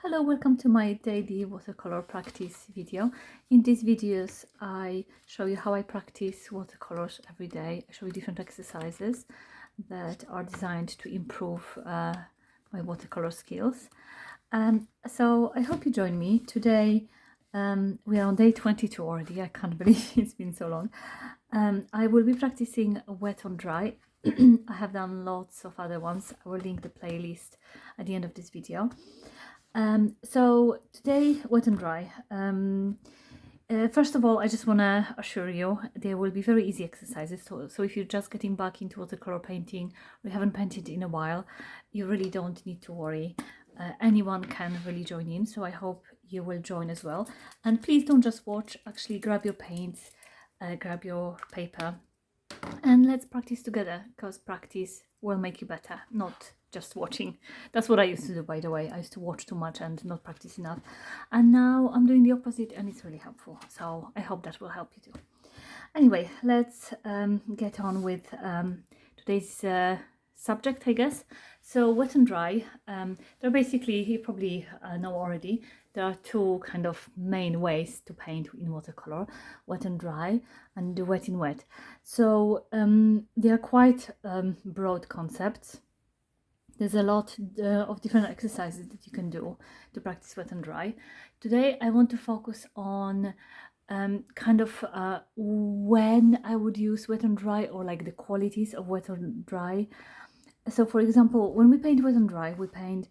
Hello, welcome to my daily watercolor practice video. In these videos I show you how I practice watercolors every day. I show you different exercises that are designed to improve my watercolor skills. So I hope you join me. Today we are on day 22 already. I can't believe it's been so long. I will be practicing wet on dry. I have done lots of other ones. I will link the playlist at the end of this video. So today, wet and dry. First of all, I just want to assure you there will be very easy exercises. So if you're just getting back into watercolor painting, or you haven't painted in a while, you really don't need to worry. Anyone can really join in. So I hope you will join as well. And please don't just watch. Actually, grab your paints, grab your paper, and let's practice together, because practice will make you better, not just watching. That's what I used to do, by the way. I used to watch too much and not practice enough, and now I'm doing the opposite, and it's really helpful. So I hope that will help you too. Anyway, let's get on with today's subject, I guess. So wet and dry, they're basically, you probably know already, there are two kind of main ways to paint in watercolor: wet and dry and wet in wet. So they are quite broad concepts. There's a lot of different exercises that you can do to practice wet and dry. Today I want to focus on kind of when I would use wet and dry, or like the qualities of wet and dry. So for example, when we paint wet and dry, we paint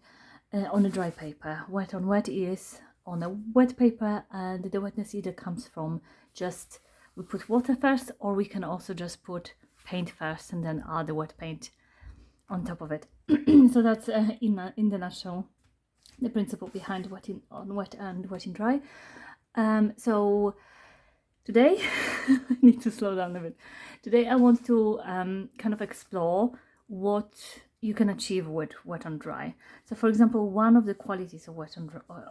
on a dry paper. Wet on wet is on a wet paper, and the wetness either comes from just we put water first, or we can also just put paint first and then add the wet paint on top of it. So that's in the nutshell the principle behind wet on wet and wet in dry. So today I need to slow down a bit. Today I want to kind of explore what you can achieve with wet on dry. So for example, one of the qualities of wet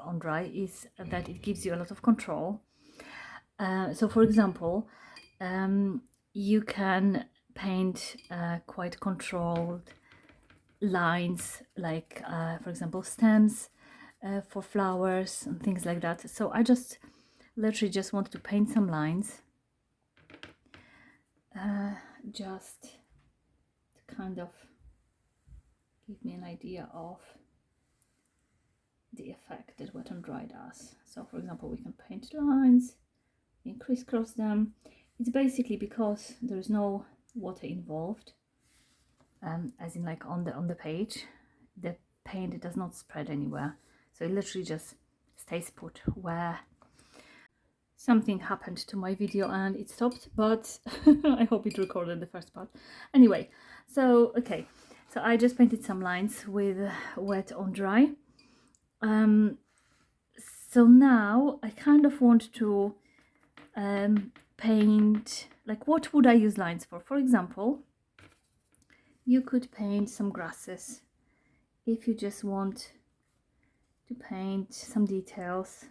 on dry is that it gives you a lot of control. So for example, you can paint quite controlled lines, like for example stems for flowers and things like that. So I just literally just want to paint some lines just to kind of give me an idea of the effect that wet and dry does. So for example, we can paint lines, we can crisscross them. It's basically because there is no water involved, as in like on the page, the paint does not spread anywhere, so it literally just stays put. Where something happened to my video and it stopped, but I hope it recorded the first part. Anyway, so okay, so I just painted some lines with wet on dry. So now I kind of want to paint, like, what would I use lines for? For example, you could paint some grasses if you just want to paint some details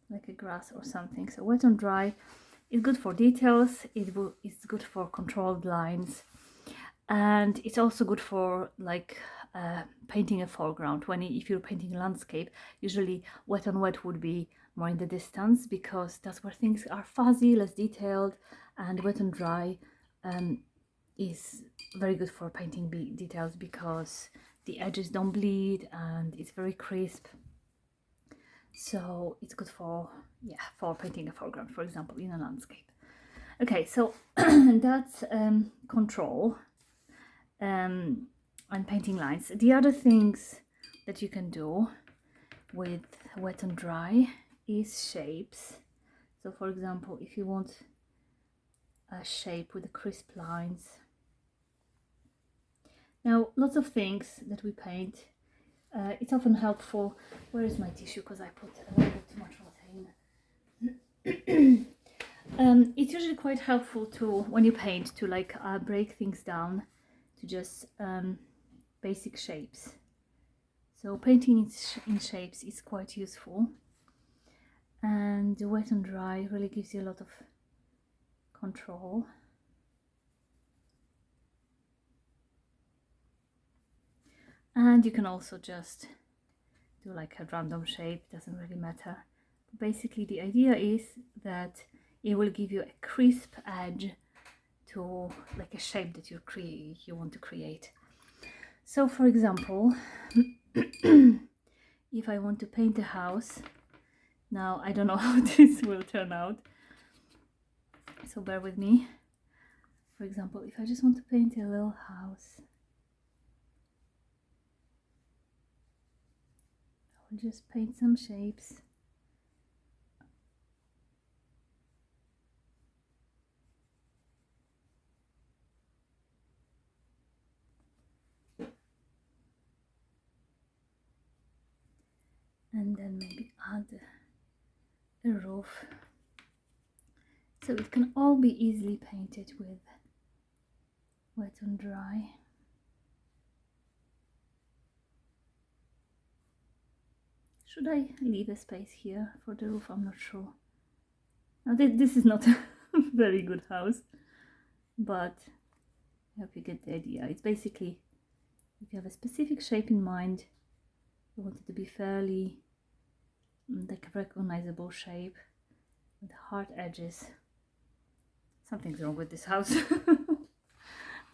like a grass or something. So wet on dry is good for details, it's good for controlled lines, and it's also good for like painting a foreground. If you're painting a landscape, usually wet on wet would be more in the distance, because that's where things are fuzzy, less detailed, and wet and dry is very good for painting big details because the edges don't bleed and it's very crisp. So it's good for painting a foreground, for example, in a landscape. Okay, so that's control and painting lines. The other things that you can do with wet and dry is shapes. So for example, if you want a shape with the crisp lines. Now, lots of things that we paint, it's often helpful. Where is my tissue? Because I put a little bit too much water in. It's usually quite helpful to, when you paint, to like break things down to just basic shapes. So painting in shapes is quite useful, and the wet and dry really gives you a lot of control. And you can also just do like a random shape, doesn't really matter. Basically the idea is that it will give you a crisp edge to like a shape that you want to create. So for example, if I want to paint a house, now I don't know how this will turn out, so bear with me. For example, if I just want to paint a little house, I'll just paint some shapes. And then maybe add a roof. So it can all be easily painted with wet and dry. Should I leave a space here for the roof? I'm not sure. Now this is not a very good house, but I hope you get the idea. It's basically, if you have a specific shape in mind, you want it to be fairly like a recognizable shape with hard edges. Something's wrong with this house.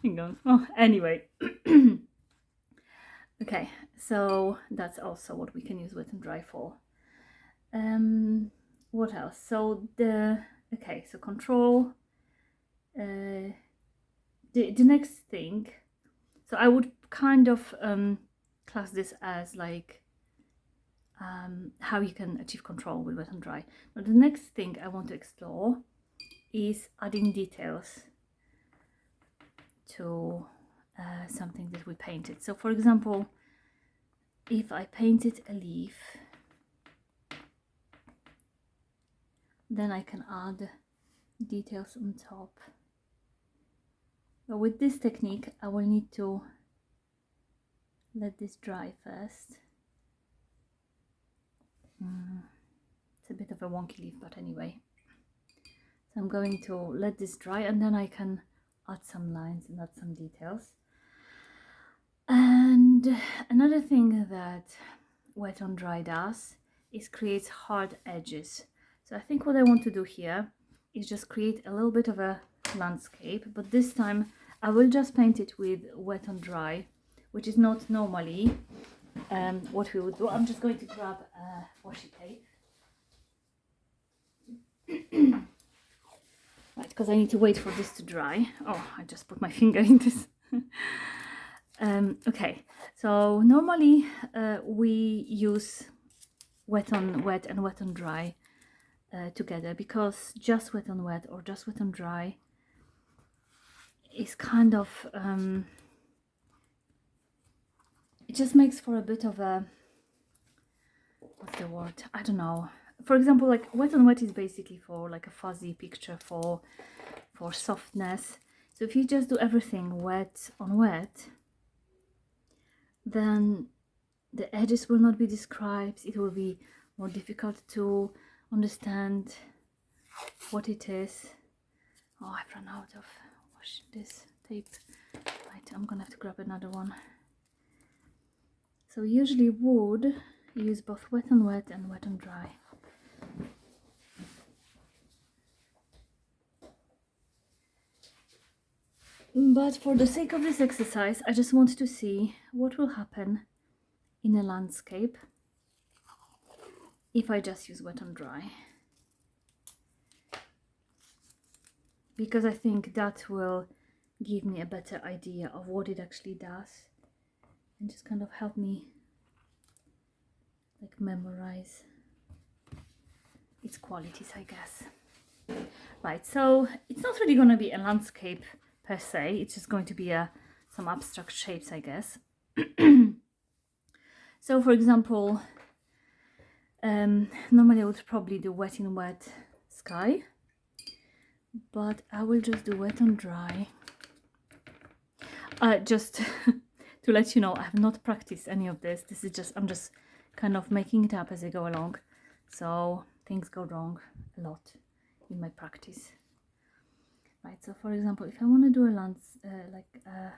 Hang on. Oh, anyway. Okay, so that's also what we can use wet and dry for. What else? So so control. The next thing, so I would kind of class this as like how you can achieve control with wet and dry. Now the next thing I want to explore is adding details to something that we painted. So for example, if I painted a leaf, then I can add details on top. But with this technique, I will need to let this dry first. It's a bit of a wonky leaf, but anyway. So I'm going to let this dry, and then I can add some lines and add some details. And another thing that wet on dry does is creates hard edges. So I think what I want to do here is just create a little bit of a landscape, but this time I will just paint it with wet on dry, which is not normally what we would do. I'm just going to grab washi tape. Right, because I need to wait for this to dry. Oh, I just put my finger in this. Okay, so normally we use wet on wet and wet on dry together, because just wet on wet or just wet on dry is kind of it just makes for a bit of a, what's the word, I don't know. For example, like wet on wet is basically for like a fuzzy picture, for softness. So if you just do everything wet on wet, then the edges will not be described. It will be more difficult to understand what it is. Oh, I've run out of this tape. Right, I'm gonna have to grab another one. So usually would use both wet on wet and wet on dry. But for the sake of this exercise, I just want to see what will happen in a landscape if I just use wet and dry. Because I think that will give me a better idea of what it actually does, and just kind of help me like memorize its qualities, I guess. Right, so it's not really going to be a landscape per se, it's just going to be some abstract shapes, I guess. So for example, normally I would probably do wet in wet sky, but I will just do wet on dry. Just to let you know, I have not practiced any of this. This is just, I'm just kind of making it up as I go along. So things go wrong a lot in my practice. Right, so for example, if I want to do a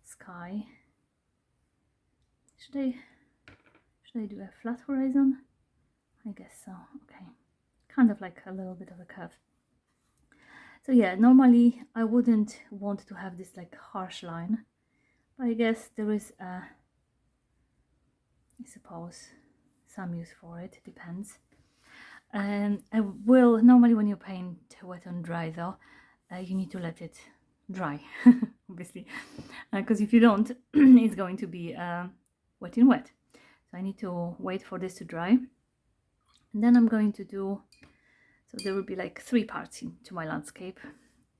sky, should I Should I do a flat horizon? I guess so. Okay, kind of like a little bit of a curve. So yeah, normally I wouldn't want to have this like harsh line, but I guess there is I suppose some use for it, depends. And I will normally, when you paint wet on dry though, you need to let it dry obviously, because if you don't it's going to be wet in wet. So I need to wait for this to dry, and then I'm going to do, so there will be like 3 parts into my landscape.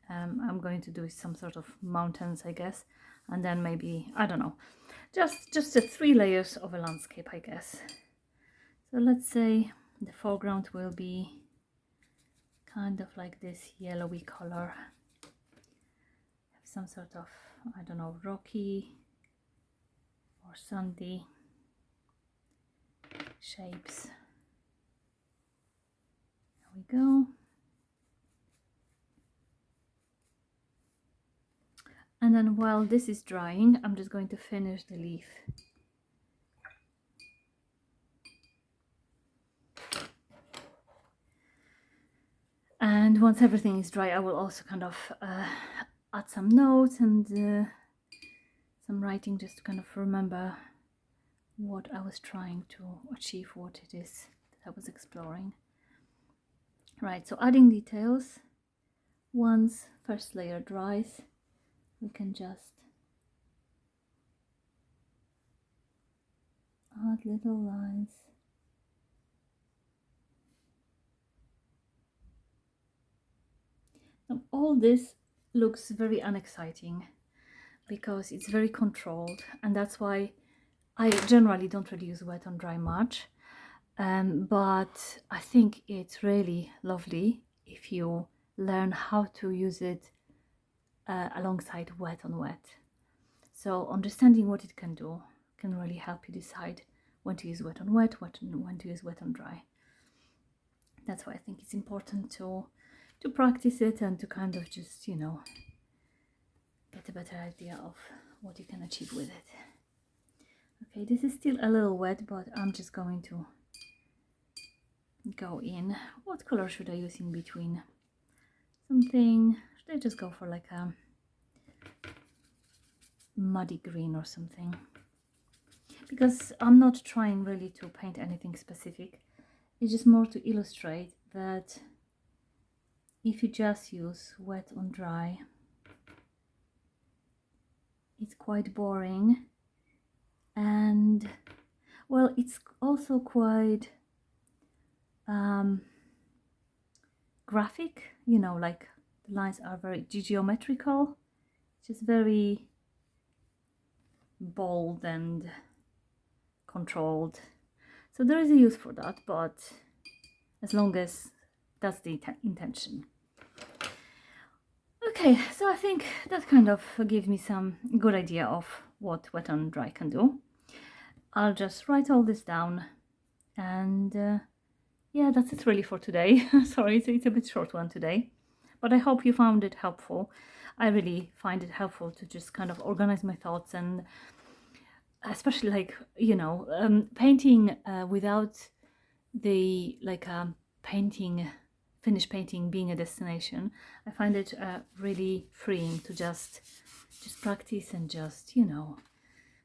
I'm going to do some sort of mountains, I guess, and then maybe, I don't know, just the 3 layers of a landscape, I guess. So let's say the foreground will be kind of like this yellowy color, have some sort of, I don't know, rocky or sandy shapes. There we go. And then while this is drying, I'm just going to finish the leaf. And once everything is dry, I will also kind of add some notes and some writing, just to kind of remember what I was trying to achieve, what it is that I was exploring. Right, so adding details. Once first layer dries, we can just add little lines. Now, all this looks very unexciting because it's very controlled, and that's why I generally don't really use wet on dry much. But I think it's really lovely if you learn how to use it alongside wet on wet. So understanding what it can do can really help you decide when to use wet on wet, when to use wet on dry. That's why I think it's important to practice it and to kind of just, you know, get a better idea of what you can achieve with it. Okay, this is still a little wet, but I'm just going to go in. What color should I use in between? Something, should I just go for like a muddy green or something? Because I'm not trying really to paint anything specific. It's just more to illustrate that if you just use wet on dry, it's quite boring, and well, it's also quite graphic, you know, like the lines are very geometrical, just very bold and controlled. So there is a use for that, but as long as that's the intention. Okay, so I think that kind of gives me some good idea of what wet on dry can do. I'll just write all this down, and yeah, that's it really for today. Sorry, it's a bit short one today, but I hope you found it helpful. I really find it helpful to just kind of organize my thoughts, and especially like, you know, painting without the like finished painting being a destination. I find it really freeing to just practice and just, you know,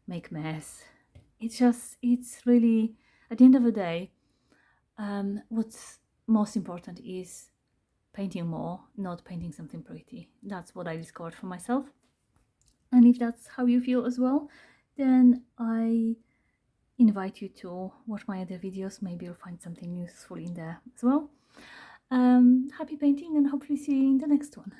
make mess. It's really, at the end of the day, what's most important is painting more, not painting something pretty. That's what I discovered for myself. And if that's how you feel as well, then I invite you to watch my other videos. Maybe you'll find something useful in there as well. Happy painting, and hopefully see you in the next one.